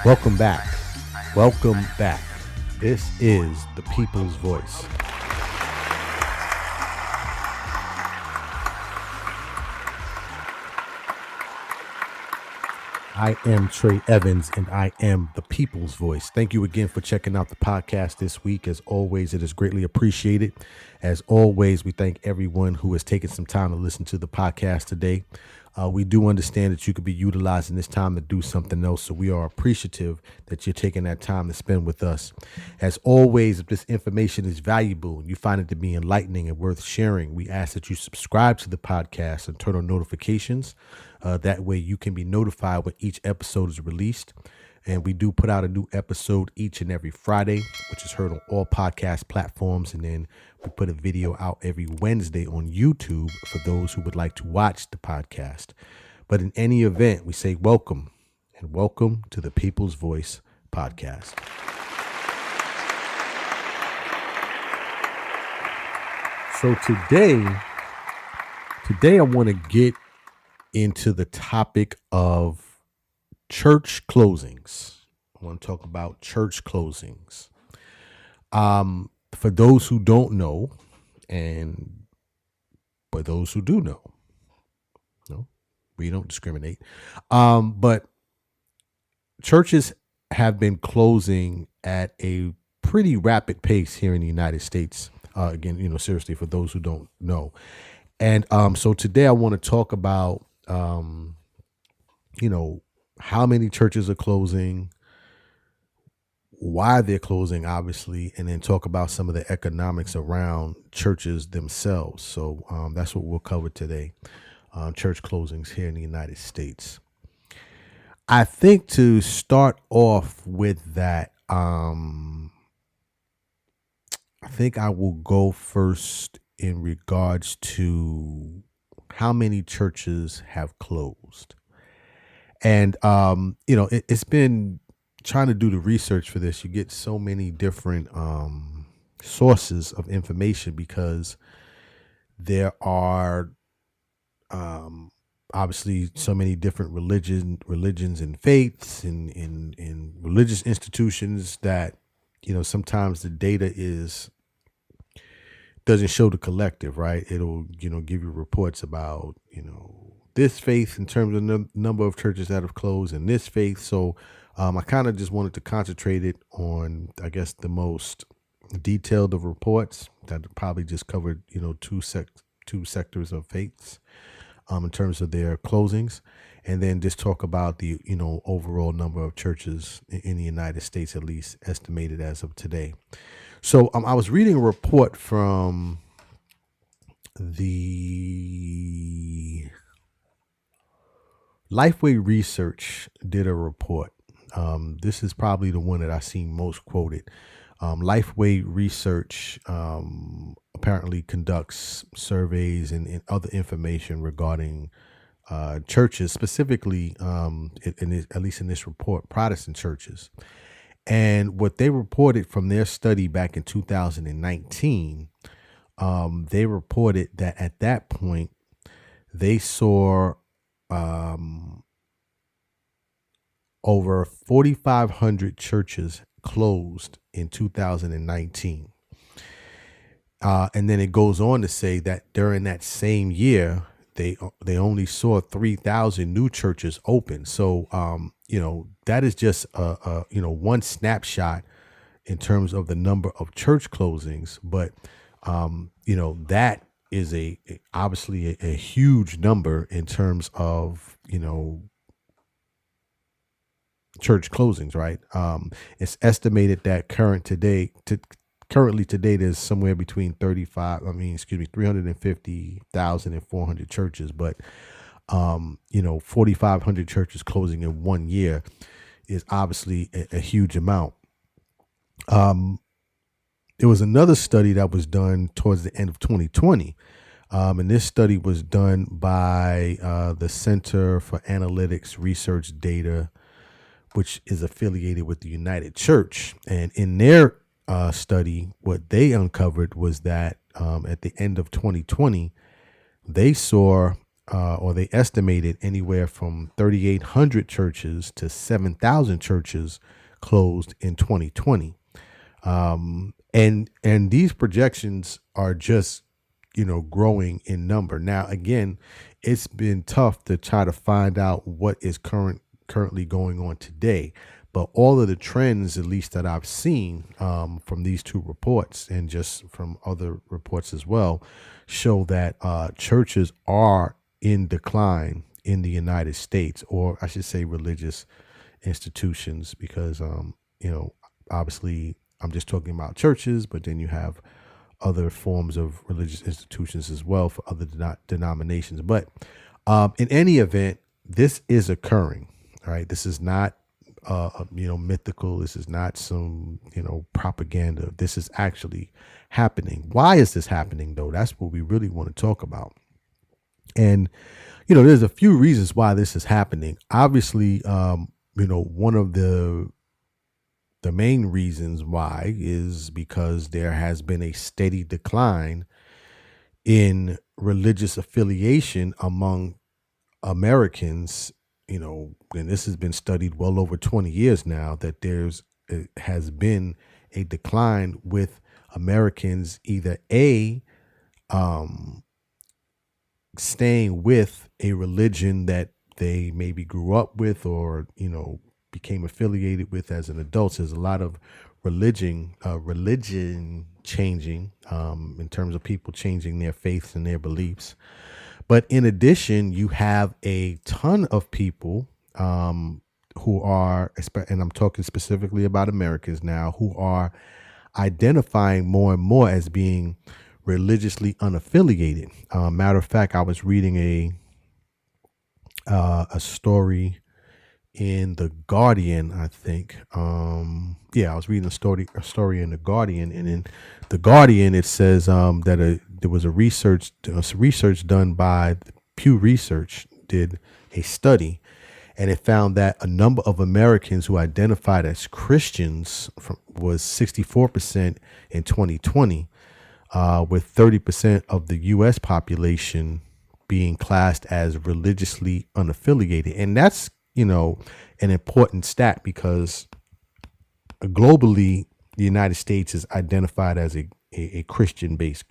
Welcome back. Welcome back. This is the People's Voice. I am Trey Evans, and I am the People's Voice. Thank you again for checking out the podcast this week. As always, it is greatly appreciated. As always, we thank everyone who has taken some time to listen to the podcast today. We do understand that you could be utilizing this time to do something else, so we are appreciative that you're taking that time to spend with us. As always, if this information is valuable and you find it to be enlightening and worth sharing, we ask that you subscribe to the podcast and turn on notifications. That way you can be notified when each episode is released. And we do put out a new episode each and every Friday, which is heard on all podcast platforms. And then we put a video out every Wednesday on YouTube for those who would like to watch the podcast. But in any event, we say welcome and welcome to the People's Voice podcast. So today I want to get into the topic of church closings. I want to talk about church closings. For those who don't know, and for those who do know, no, we don't discriminate. But churches have been closing at a pretty rapid pace here in the United States. Again, seriously, for those who don't know. And so today I want to talk about how many churches are closing, why they're closing, obviously, and then talk about some of the economics around churches themselves. So that's what we'll cover today, church closings here in the United States. I think to start off with that, I think I will go first in regards to how many churches have closed. And, it's been trying to do the research for this. You get so many different sources of information because there are obviously so many different religions and faiths and religious institutions that, sometimes the data doesn't show the collective, right? It'll, give you reports about, this faith in terms of the number of churches that have closed and this faith. So I kind of just wanted to concentrate it on, I guess, the most detailed of reports that probably just covered, two sectors of faiths in terms of their closings. And then just talk about the, overall number of churches in the United States, at least estimated as of today. So I was reading a report from the Lifeway Research did a report. This is probably the one that I see most quoted. Lifeway Research apparently conducts surveys and other information regarding churches, specifically, at least in this report, Protestant churches. And what they reported from their study back in 2019, they reported that at that point, they saw over 4,500 churches closed in 2019. And then it goes on to say that during that same year, they only saw 3,000 new churches open. So, that is just one snapshot in terms of the number of church closings. But, that is obviously a huge number in terms of, church closings, right? It's estimated that currently today, there's somewhere between 350,000 and 400 churches, but 4,500 churches closing in 1 year is obviously a huge amount. There was another study that was done towards the end of 2020. And this study was done by the Center for Analytics Research Data, which is affiliated with the United Church. And in their study, what they uncovered was that at the end of 2020, they saw or they estimated anywhere from 3,800 churches to 7,000 churches closed in 2020. And these projections are just, growing in number. Now, again, it's been tough to try to find out what is currently going on today. But all of the trends, at least that I've seen from these two reports and just from other reports as well, show that churches are in decline in the United States, or I should say religious institutions, because, obviously I'm just talking about churches, but then you have other forms of religious institutions as well for other denominations. But in any event, this is occurring. All right. This is not, mythical. This is not some, propaganda. This is actually happening. Why is this happening, though? That's what we really want to talk about. And, there's a few reasons why this is happening. Obviously, one of the main reasons why is because there has been a steady decline in religious affiliation among Americans, and this has been studied well over 20 years now, that it has been a decline with Americans either staying with a religion that they maybe grew up with or, became affiliated with as an adult. There's a lot of religion changing in terms of people changing their faiths and their beliefs. But in addition, you have a ton of people who are, and I'm talking specifically about Americans now, who are identifying more and more as being religiously unaffiliated. Matter of fact, I was reading a story in The Guardian, I think. I was reading a story in The Guardian, and in The Guardian it says that there was a research done by Pew Research, did a study, and it found that a number of Americans who identified as Christians was 64% in 2020, with 30% of the U.S. population being classed as religiously unaffiliated. And that's, an important stat, because globally, the United States is identified as a Christian-based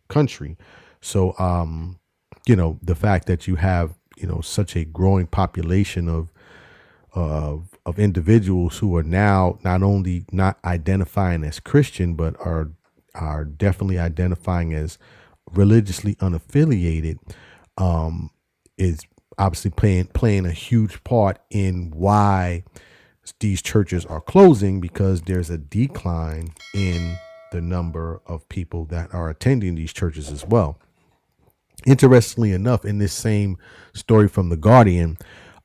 country. So, the fact that you have, such a growing population of individuals who are now not only not identifying as Christian, but are definitely identifying as religiously unaffiliated, is obviously playing a huge part in why these churches are closing, because there's a decline in the number of people that are attending these churches as well. Interestingly enough, in this same story from The Guardian,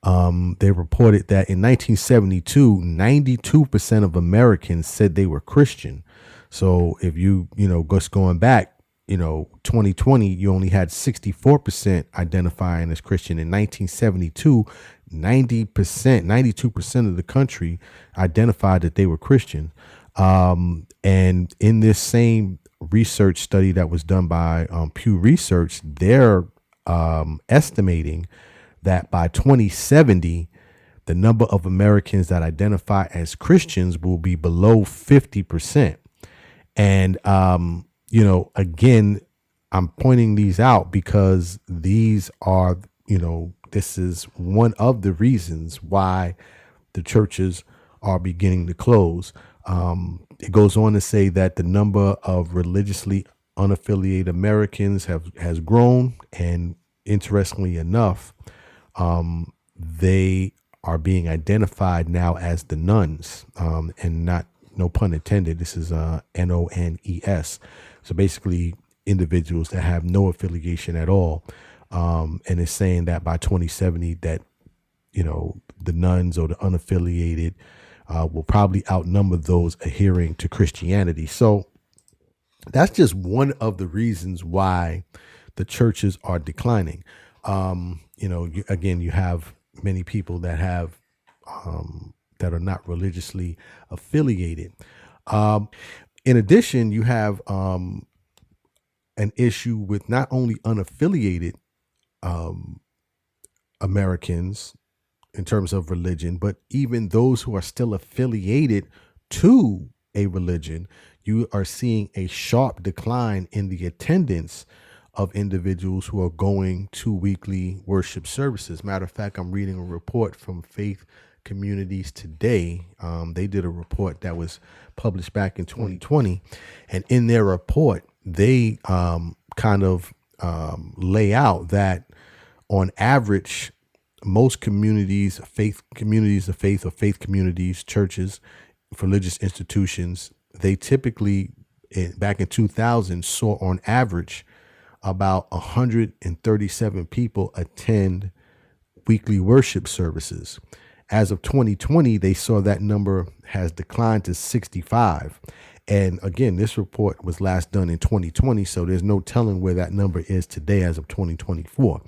they reported that in 1972, 92% of Americans said they were Christian. So if just going back, 2020, you only had 64% identifying as Christian. In 1972, 92% of the country identified that they were Christian. And in this same research study that was done by Pew Research, they're estimating that by 2070, the number of Americans that identify as Christians will be below 50%. And, again, I'm pointing these out because these are, this is one of the reasons why the churches are beginning to close. It goes on to say that the number of religiously unaffiliated Americans has grown, and interestingly enough, they are being identified now as the nuns, and not, no pun intended, this is NONES. So basically individuals that have no affiliation at all. And it's saying that by 2070 that, the nuns or the unaffiliated will probably outnumber those adhering to Christianity. So that's just one of the reasons why the churches are declining. You have many people that have that are not religiously affiliated. In addition, you have an issue with not only unaffiliated um, Americans in terms of religion, but even those who are still affiliated to a religion, you are seeing a sharp decline in the attendance of individuals who are going to weekly worship services. Matter of fact, I'm reading a report from Faith Communities Today. They did a report that was published back in 2020. And in their report, they lay out that on average, most communities, faith communities of faith or faith communities, churches, religious institutions, they typically, back in 2000, saw on average about 137 people attend weekly worship services. As of 2020, they saw that number has declined to 65. And again, this report was last done in 2020, so there's no telling where that number is today as of 2024.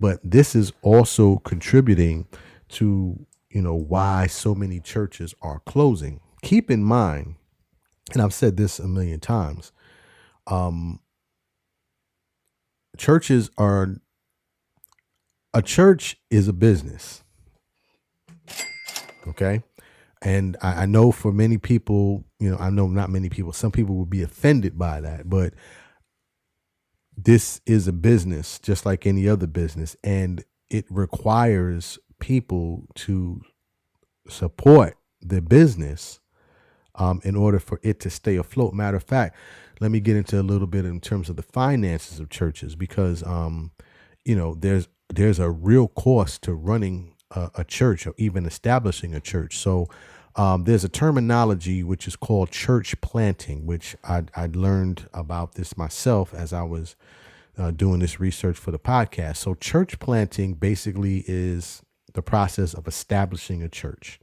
But this is also contributing to, why so many churches are closing. Keep in mind, and I've said this a million times, a church is a business. Okay. And I know for many people, I know not many people, some people will be offended by that, but this is a business just like any other business. And it requires people to support the business in order for it to stay afloat. Matter of fact, let me get into a little bit in terms of the finances of churches, because there's a real cost to running a church or even establishing a church. So there's a terminology which is called church planting, which I'd learned about this myself as I was doing this research for the podcast. So church planting basically is the process of establishing a church.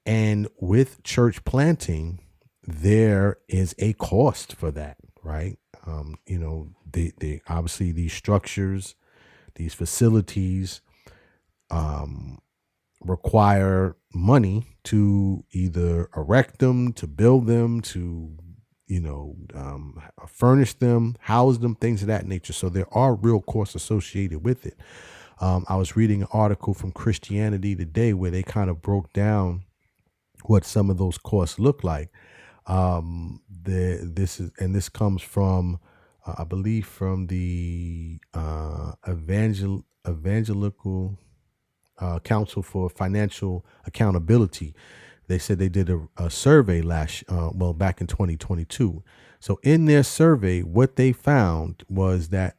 And with church planting, there is a cost for that, right? The obviously these structures, these facilities require money to either erect them, to build them, to furnish them, house them, things of that nature. So there are real costs associated with it. I was reading an article from Christianity Today where they kind of broke down what some of those costs look like. This comes from, I believe, from the Evangelical Council for Financial Accountability. They said they did a survey back in 2022. So in their survey, what they found was that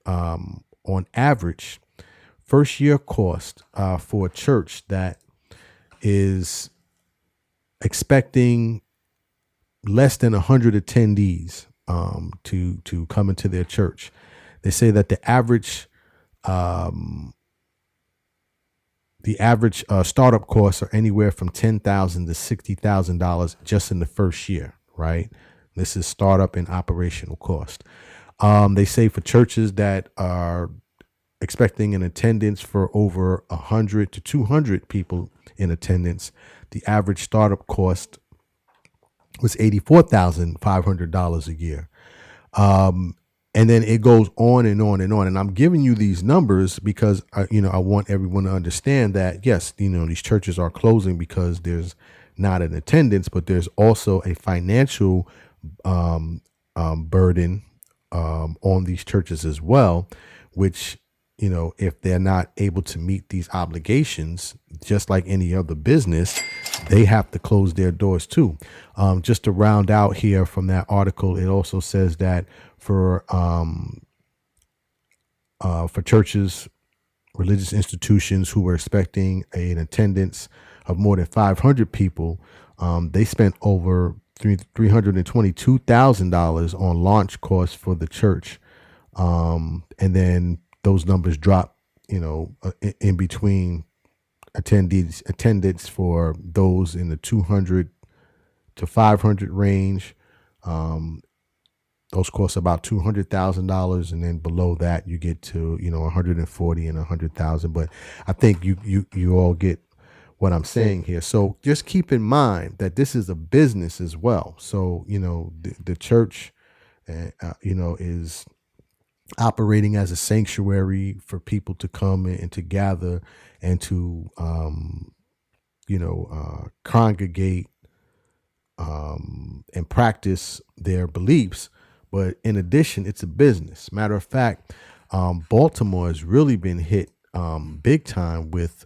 on average, first year cost for a church that is expecting less than 100 attendees to come into their church. They say that the average startup costs are anywhere from $10,000 to $60,000 just in the first year, right? This is startup and operational cost. They say for churches that are expecting an attendance for over 100 to 200 people in attendance, the average startup cost was $84,500 a year. And then it goes on and on and on. And I'm giving you these numbers because, I want everyone to understand that, yes, these churches are closing because there's not an attendance, but there's also a financial burden on these churches as well, which, if they're not able to meet these obligations, just like any other business, they have to close their doors too. Just to round out here from that article, it also says that for churches, religious institutions who were expecting an attendance of more than 500 people, they spent over $322,000 on launch costs for the church. And then those numbers drop, in between attendance for those in the 200 to 500 range. Those cost about $200,000, and then below that you get to 140 and 100,000. But I think you all get what I'm saying here. So just keep in mind that this is a business as well. So the church, is operating as a sanctuary for people to come and to gather and to congregate and practice their beliefs. But in addition, it's a business. Matter of fact, Baltimore has really been hit big time with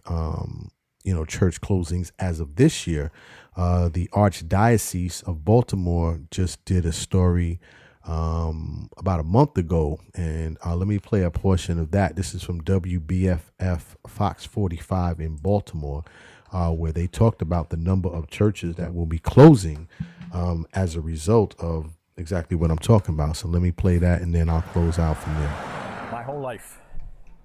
church closings as of this year. The Archdiocese of Baltimore just did a story about a month ago, and let me play a portion of that. This is from WBFF Fox 45 in Baltimore, where they talked about the number of churches that will be closing as a result of exactly what I'm talking about. So let me play that, and then I'll close out from there.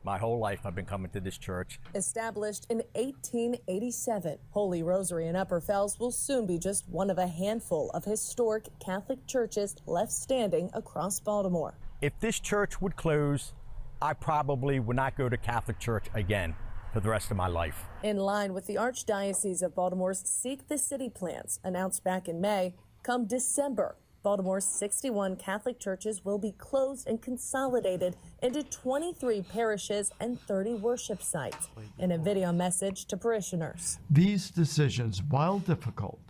My whole life I've been coming to this church. Established in 1887, Holy Rosary in Upper Fells will soon be just one of a handful of historic Catholic churches left standing across Baltimore. If this church would close, I probably would not go to Catholic church again for the rest of my life. In line with the Archdiocese of Baltimore's Seek the City plans announced back in May, come December, Baltimore's 61 Catholic churches will be closed and consolidated into 23 parishes and 30 worship sites. In a video message to parishioners, these decisions, while difficult,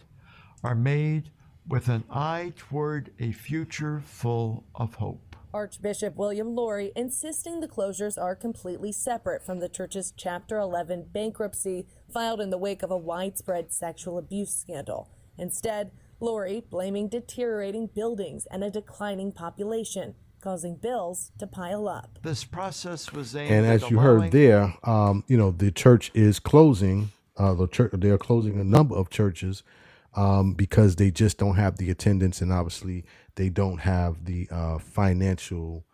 are made with an eye toward a future full of hope. Archbishop William Laurie insisting the closures are completely separate from the church's Chapter 11 bankruptcy filed in the wake of a widespread sexual abuse scandal. Instead, Laurie blaming deteriorating buildings and a declining population, causing bills to pile up. This process was aimed And as you heard there, the church is closing. They're closing a number of churches because they just don't have the attendance, and obviously they don't have the financial.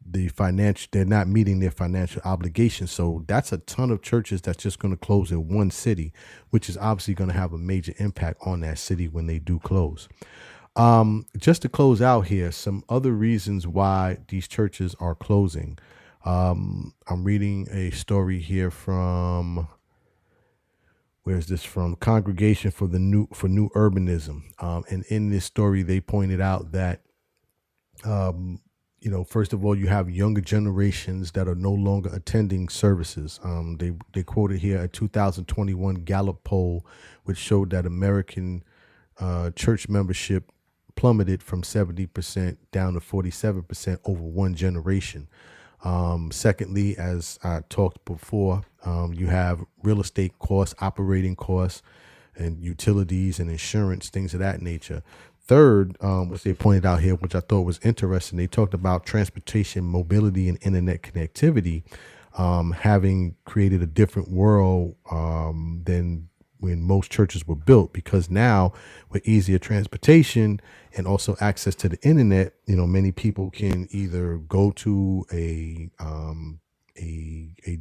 They're not meeting their financial obligations. So that's a ton of churches that's just going to close in one city, which is obviously going to have a major impact on that city when they do close. Just to close out here, some other reasons why these churches are closing. I'm reading a story here from, where's this from? Congregation for New Urbanism. And in this story, they pointed out that first of all, you have younger generations that are no longer attending services. They quoted here a 2021 Gallup poll, which showed that American church membership plummeted from 70% down to 47% over one generation. Secondly, as I talked before, you have real estate costs, operating costs, and utilities and insurance, things of that nature. Third, which they pointed out here, which I thought was interesting, they talked about transportation, mobility, and internet connectivity having created a different world than when most churches were built, because now with easier transportation and also access to the internet, many people can either go to a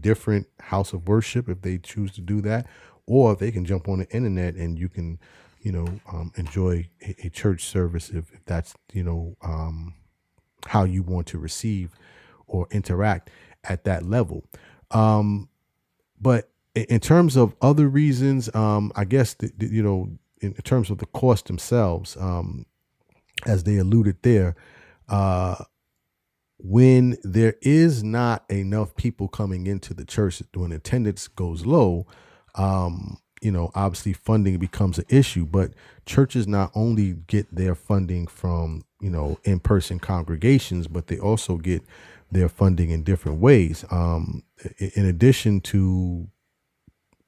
different house of worship if they choose to do that, or they can jump on the internet and you can enjoy a church service if that's, how you want to receive or interact at that level. But in terms of other reasons, I guess, in terms of the cost themselves, as they alluded there, when there is not enough people coming into the church, when attendance goes low, obviously funding becomes an issue. But churches not only get their funding from, in-person congregations, but they also get their funding in different ways. In addition to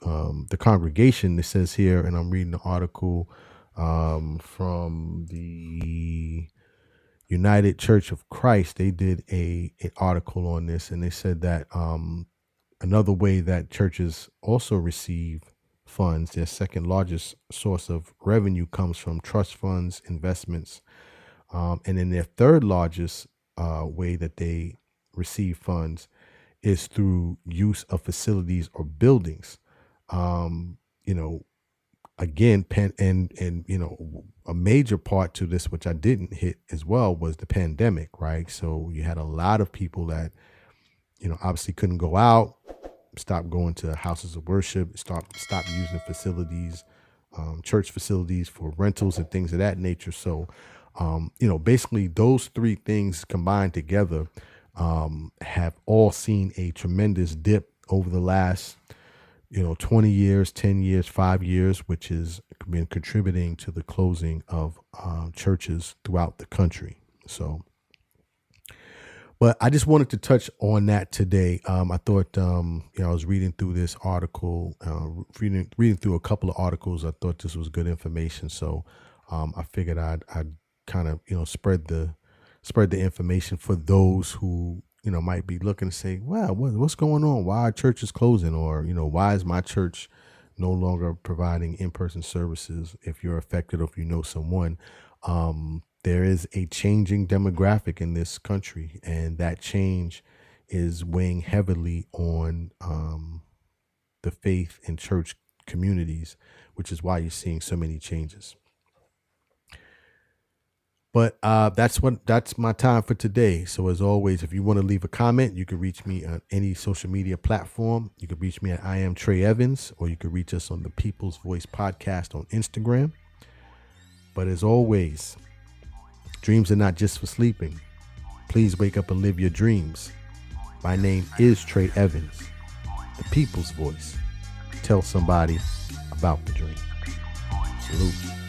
the congregation, it says here, and I'm reading the article from the United Church of Christ. They did an article on this, and they said that another way that churches also receive funds, their second largest source of revenue comes from trust funds, investments, and then their third largest way that they receive funds is through use of facilities or buildings. Again, a major part to this, which I didn't hit as well, was the pandemic, right? So you had a lot of people that, obviously couldn't go out, stopped going to houses of worship, stopped using facilities, church facilities for rentals and things of that nature. So Basically those three things combined together have all seen a tremendous dip over the last 20 years, 10 years, 5 years, which has been contributing to the closing of churches throughout the country. So, but I just wanted to touch on that today. I thought, I was reading through this article, reading through a couple of articles. I thought this was good information. So I figured I'd kind of, spread the information for those who, might be looking to say, wow, what's going on? Why are churches closing? Or, why is my church no longer providing in-person services? If you're affected or if you know someone, there is a changing demographic in this country, and that change is weighing heavily on the faith and church communities, which is why you're seeing so many changes. But that's my time for today. So as always, if you want to leave a comment, you can reach me on any social media platform. You can reach me at I am Trey Evans, or you can reach us on the People's Voice Podcast on Instagram. But as always, dreams are not just for sleeping. Please wake up and live your dreams. My name is Trey Evans, the People's Voice. Tell somebody about the dream. Salute.